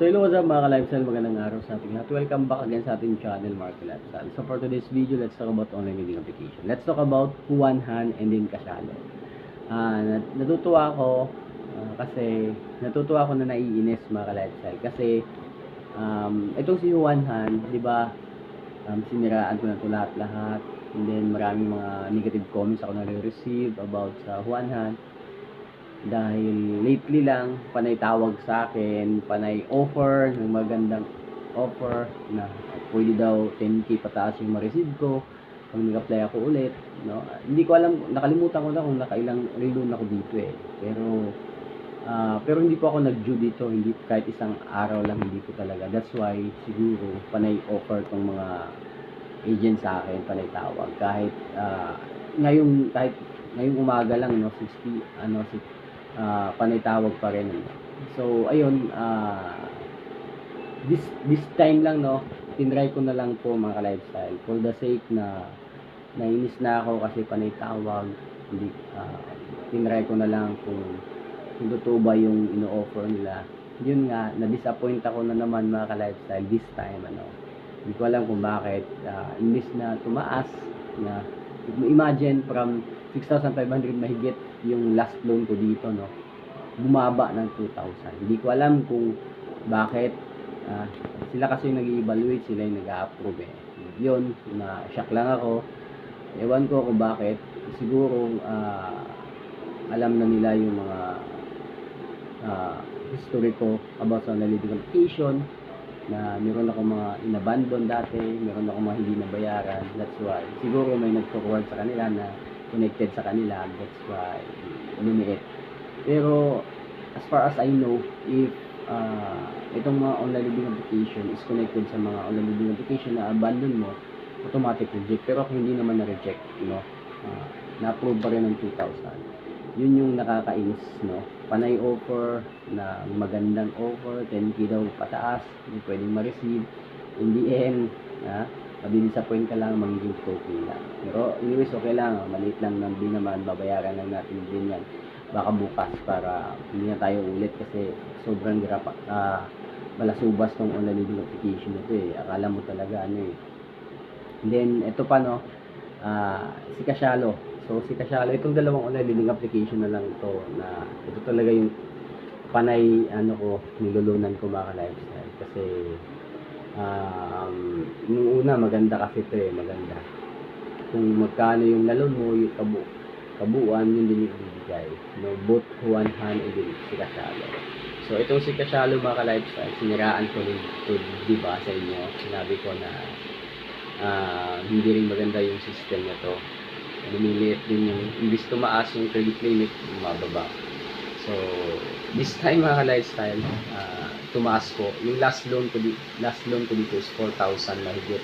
So hello, what's up mga ka-lifestyle, magandang araw sa ating lahat. Welcome back again sa ating channel, Marco Lifestyle. So for today's video, let's talk about online reading application. Let's talk about Juanhan and then Kasyalo. Natutuwa ako na naiinis mga ka-lifestyle. Kasi itong si Juanhan, di ba, siniraan ko na ito lahat-lahat. And then maraming mga negative comments ako na-receive about sa Juanhan. Dahil lately lang, panay tawag sa akin, panay offer, ng magandang offer na pwede daw 10k pataas yung ma-receive ko pag nag-apply ako ulit, no? Hindi ko alam, nakalimutan ko na kung nakailang reloan ako dito eh. Pero hindi po ako nag-due dito, hindi kahit isang araw lang, hindi ko talaga. That's why siguro panay offer tong mga agent sa akin, panay tawag. Kahit ngayong umaga lang, no, 60 panay tawag pa rin. So ayun, this time lang, no, tinry ko na lang po mga ka-lifestyle for the sake na nainis na ako kasi panay tawag. Hindi, tinry ko na lang kung totoo ba yung ino-offer nila. Yun nga, na-disappoint ako na naman mga ka-lifestyle this time. Hindi ko alam kung bakit, imbis na tumaas na, imagine from 6,500 mahigit yung last loan ko dito, no, bumaba ng 2,000. Hindi ko alam kung bakit. Sila kasi yung nag-i-evaluate, sila yung nag-a-approve eh. Yun, na-shock lang ako. Ewan ko kung bakit. Siguro alam na nila yung mga history ko about sa leading application, na meron ako mga inabandon dati, meron ako mga hindi nabayaran. That's why siguro may nag-forward sa kanila na connected sa kanila, that's why lumiit. Pero as far as I know, if itong mga online reading application is connected sa mga online reading application na abandon mo, automatic reject. Pero kung hindi naman na-reject, na-approve pa rin ng 2,000. Yun yung nakakainis, no? Panay offer na magandang offer, 10k daw pataas, hindi pwedeng ma-receive. In the end, madi-disappoint ka lang, magiging token lang. Pero anyways, okay lang, maliit lang din naman, babayaran lang natin din yan. Baka bukas para hindi na tayo ulit kasi sobrang hirap, malasubas tong online reading application ito eh. Akala mo talaga And then ito pa, no, si Kasyalo. So si Kasyalo, itong dalawang online reading application na lang ito, na ito talaga yung panay nilulunan ko mga ka-lifestyle. Kasi nung una maganda kasi ito eh, maganda. Kung magkano yung nalon mo, yung kabuuan, yun din yung ibibigay. No, both Juanhan and din si Kasyalo. So itong si Kasyalo mga ka-lifestyle, siniraan ko rin ito, diba, sa inyo. Sinabi ko na hindi rin maganda yung system na to. Lumiliit din yung, imbis tumaas yung credit limit, mababa. So this time mga ka-lifestyle, tumaas ko. Yung last loan ko dito is 4,000 mahigit.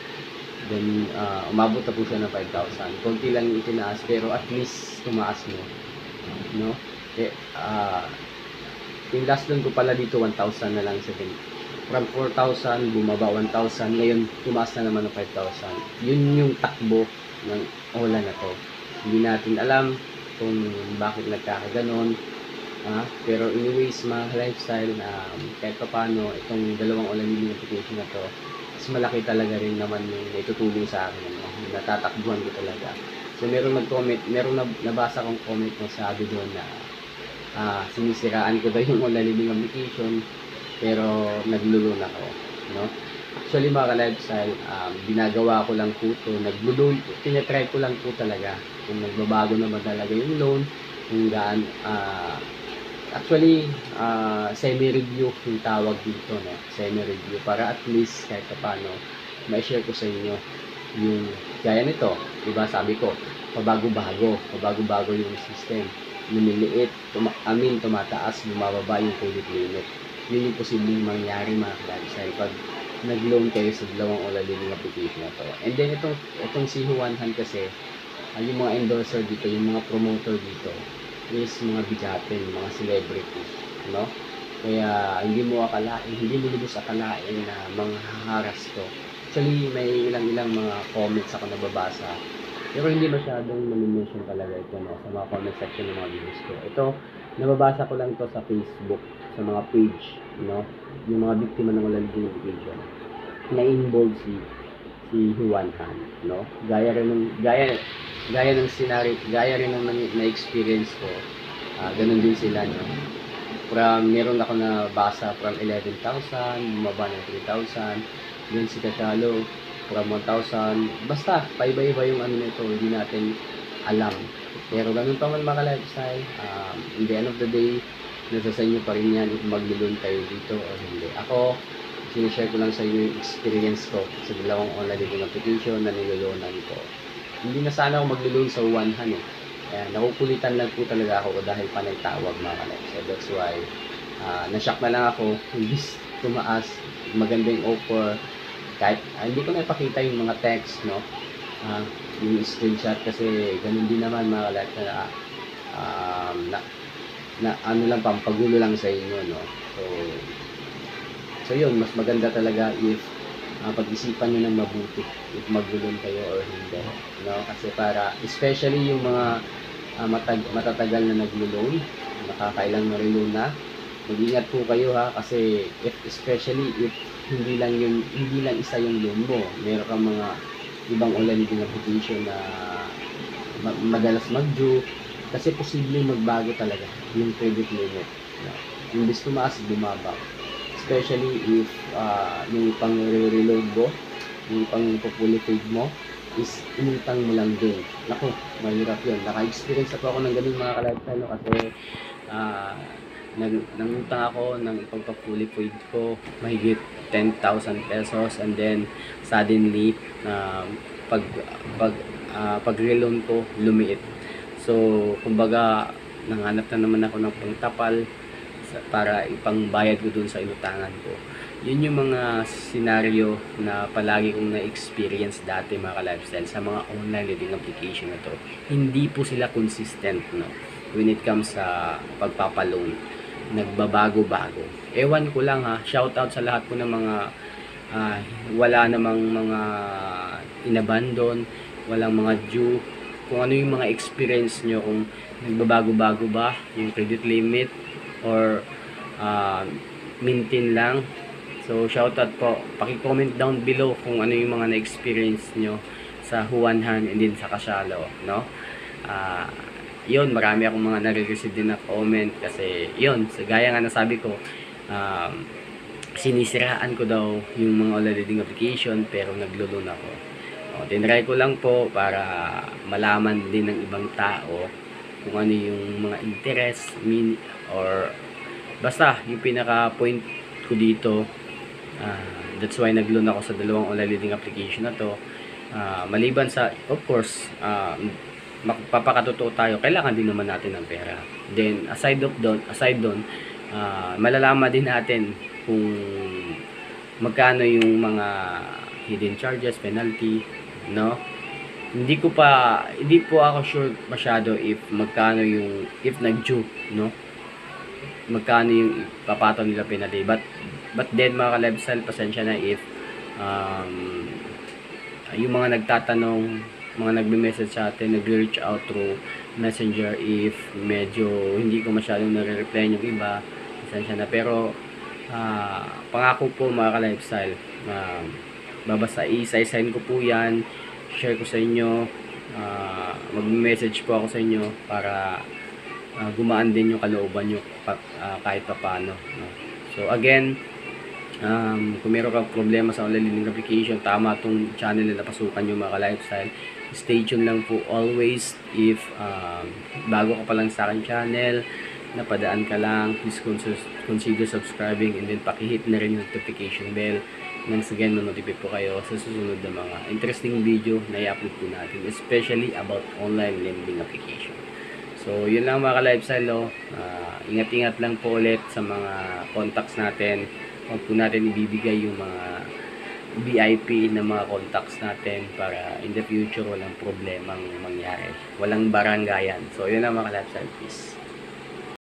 Then umabot na po siya ng 5,000. Konti lang yung itinaas, pero at least tumaas mo, no? Yung last loan ko pala dito 1,000 na lang, 7. From 4,000 bumaba 1,000, ngayon tumaas na naman ng 5,000. Yun yung takbo ng ola na to. Hindi natin alam kung bakit nagkakaganon. Pero anyways mga lifestyle, kahit pa paano itong dalawang online reading application na to, mas malaki talaga rin naman yung naitutulong sa akin, natatakbuhan ko talaga. So meron nag-comment, meron nabasa kong comment na sabi doon na sinisiraan ko daw yung online reading application pero naglulun ako, no? Actually mga ka-lifestyle, ginagawa ko lang po ito, naglulun, tinatry ko lang po talaga kung nagbabago naman talaga yung loan, kung gaan. Actually, semi-review yung tawag dito, no? Semi-review, para at least kahit paano ma-share ko sa inyo yung gaya nito, diba? Sabi ko, pabago-bago yung system, lumiliit, tumataas, bumababa yung credit limit. Yun yung posibleng mangyari mga ka-lifestyle pag nag-loan kayo sa dalawang online reading application na to. And then itong si Juanhan kasi, yung mga endorser dito, yung mga promoter dito is mga bigatin, mga celebrities, no? Kaya hindi mo lubos akalain na mga haras to. Actually may ilang mga comments ako nababasa, pero hindi masyadong nami-mention talaga ito, no, sa mga comment section ng mga videos ko. Ito nababasa ko lang to sa Facebook. sa mga page, yung mga biktima ng online gamification, na involve si Juan Han, Gaya rin ng gaya rin ng na-experience ko, ganun din sila, meron ako na basa from 11,000, bumaba ng 3,000, then si Kachalo from 1,000, basta paiba-iba yung ano nito, hindi natin alam. Pero ganun pa man mga lifestyle, in the end of the day, nasa sa inyo pa rin yan if maglulun kayo dito o hindi. Ako, sinishare ko lang sa inyo yung experience ko sa dalawang online dating application na nilulunan ko. Hindi na sana ako maglulun sa Juan Han Kaya nakukulitan lang po talaga ako dahil panay tawag mga lifestyle. So that's why, na-shock na lang ako, hindi tumaas, maganda yung offer. Kahit hindi ko na ipakita yung mga text, yung screenshot kasi ganun din naman mga lifestyle na ano lang, pampagulo lang sa inyo, So yun, mas maganda talaga if pag-isipan nyo ng mabuti if maglulun kayo or hindi, kasi para, especially yung mga matatagal na naglulun, nakakailang na rin na, mag-ingat po kayo kasi especially if hindi lang isa yung loan mo, meron kang mga ibang online dating application na madalas mag-due, kasi posibleng magbago talaga yung credit limit. Imbes tumaas, bumaba. Especially if yung pang-reload mo, yung pang-fully paid mo, is inutang mo lang din. Naku, mahirap yun. Naka-experience ako ng ganun mga ka-lifestyle, kasi nangutang ako ng ipagpa-fully paid ko, mahigit 10,000 pesos, and then suddenly, pag-reloan ko, lumiit. So, kumbaga, nanghanap na naman ako ng pangtapal para ipangbayad ko dun sa inutangan ko. Yun yung mga scenario na palagi kong na-experience dati mga ka-lifestyle sa mga online dating application na to. Hindi po sila consistent, when it comes sa pagpapaloan. Nagbabago-bago. Ewan ko lang shoutout sa lahat po ng mga wala namang mga inabandon, walang mga due, kung ano yung mga experience nyo, kung nagbabago-bago ba yung credit limit or maintain lang. So shoutout po, paki-comment down below kung ano yung mga na-experience nyo sa Juan Han and din sa Kachalo, yun, marami akong mga nare-receive din na comment kasi yun, gaya nga nasabi ko, sinisiraan ko daw yung mga online dating application pero naglulun ako. Tinry ko lang po para malaman din ng ibang tao kung ano yung mga interest or basta yung pinaka point ko dito. That's why naglun ako sa dalawang online dating application na to. Maliban sa, of course, magpapakatotoo tayo, kailangan din naman natin ng pera. Then aside doon, malalaman din natin kung magkano yung mga hidden charges, penalty, hindi po ako sure masyado if magkano yung nag-due, magkano yung ipapataw nila penalty, but then mga ka-lifestyle, pasensya na if yung mga nagtatanong, mga nagme-message sa atin, nagre-reach out through messenger, if medyo hindi ko masyadong nare-reply yung iba, pasensya na, pero pangako po mga ka-lifestyle, babasa isa-sign ko po yan, share ko sa inyo, mag-message po ako sa inyo para gumaan din yung kalooban nyo kahit pa paano, So again, kung meron kang problema sa online dating application, tama itong channel na napasukan nyo mga ka-lifestyle. Stay tuned lang po always. If bago ka pa lang sa akin channel, napadaan ka lang, please consider subscribing, and then pakihit na rin yung notification bell nang again ma-notify po kayo sa susunod na mga interesting video na i-upload po natin, especially about online lending application. So yun lang mga ka-lifestyle, ingat-ingat lang po ulit sa mga contacts natin. Huwag po natin ibibigay yung mga VIP na mga contacts natin para in the future walang problemang mangyari, walang barangayan. So yun lang mga ka-lifestyle, peace.